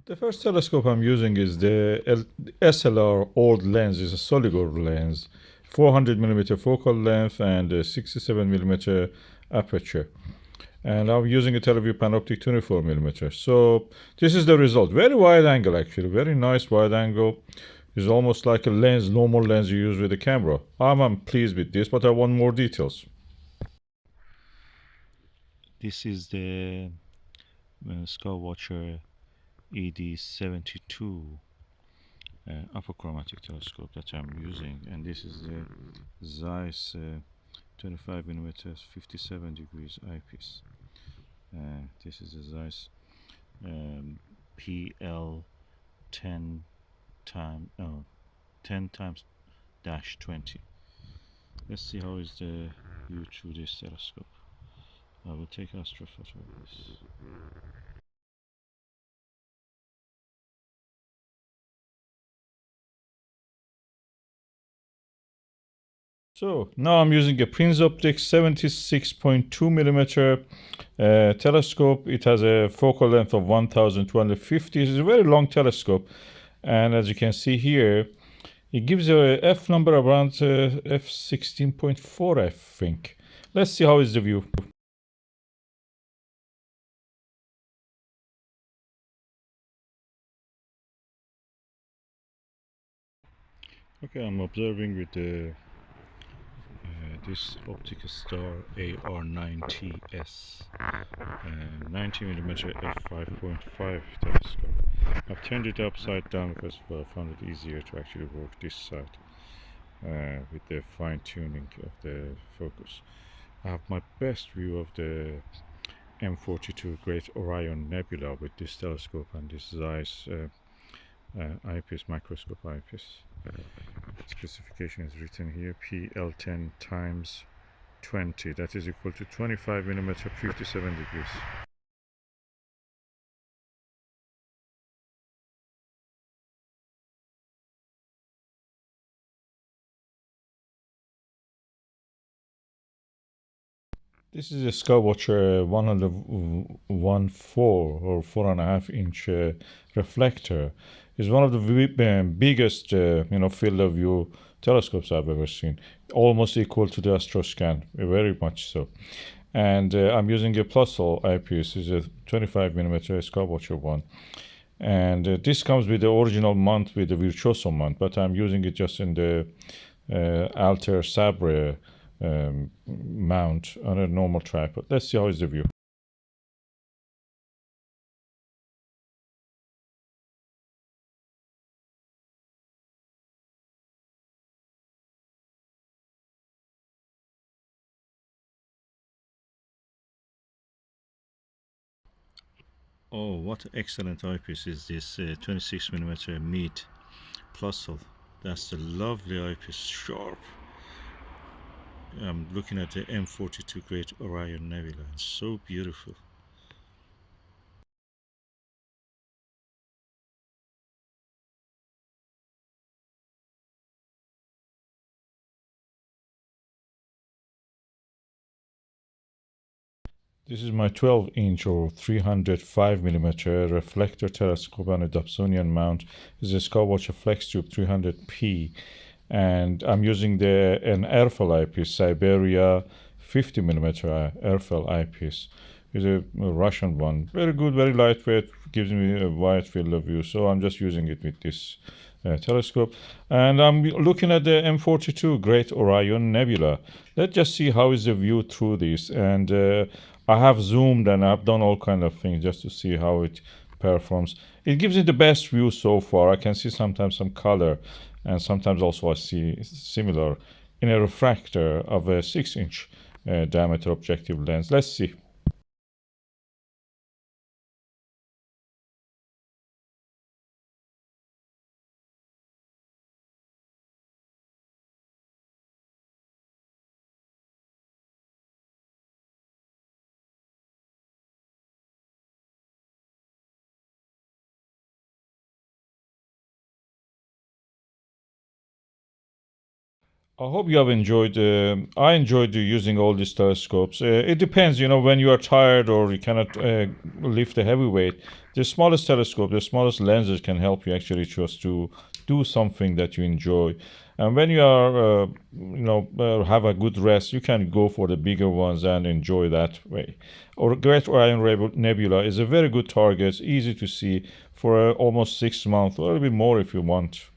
The first telescope I'm using is the SLR old lens. It's a Soligor lens, 400mm focal length and a 67mm aperture. And I'm using a Televue Panoptic 24mm. So this is the result. Very wide angle actually, very nice wide angle. It's almost like a lens, normal lens you use with a camera. I'm pleased with this, but I want more details. This is the Skywatcher ED72 Apochromatic telescope that I'm using, and this is the Zeiss 25mm 57 degrees eyepiece. This is the Zeiss PL10 10 times dash 20. Let's see how is the view through this telescope. I will take astrophoto of this. So now I'm using a Prinz optics 76.2mm telescope. It has a focal length of 1250. It's a very long telescope, and as you can see here, it gives a f number around f16.4, I think. Let's see how is the view. Okay, I'm observing with the this OpticStar AR90S 90mm f5.5 telescope. I've turned it upside down because I found it easier to actually work this side with the fine tuning of the focus. I have my best view of the M42 Great Orion Nebula with this telescope and this Zeiss eyepiece, microscope eyepiece. Specification is written here, Pl-10 times 20, that is equal to 25mm 57 degrees. This is a Skywatcher 114 or 4.5 inch reflector. It's one of the biggest, field of view telescopes I've ever seen. Almost equal to the Astroscan, very much so. And I'm using a Plössl eyepiece. It's a 25mm Skywatcher one. And this comes with the original mount with the Virtuoso mount, but I'm using it just in the Alter Sabre mount on a normal tripod. Let's see how is the view. Oh, what excellent eyepiece is this 26mm Meade Plössl. That's a lovely eyepiece, sharp. I'm looking at the M42 Great Orion Nebula. It's so beautiful. This is my 12-inch or 305mm reflector telescope on a Dobsonian mount. This is a Skywatcher Flextube 300p, and I'm using an Erfle eyepiece, Siberia 50mm Erfle eyepiece. It's a Russian one, very good, very lightweight, gives me a wide field of view. So I'm just using it with this telescope, and I'm looking at the M42 Great Orion Nebula. Let's just see how is the view through this, and I have zoomed and I've done all kind of things just to see how it performs. It gives me the best view so far. I can see sometimes some color, and sometimes also I see similar in a refractor of a 6-inch diameter objective lens. Let's see. I hope you have enjoyed. I enjoyed using all these telescopes. It depends, when you are tired or you cannot lift a heavy weight. The smallest telescope, the smallest lenses can help you actually just to do something that you enjoy. And when you are, have a good rest, you can go for the bigger ones and enjoy that way. Or Great Orion Nebula is a very good target, easy to see for almost 6 months or a little bit more if you want.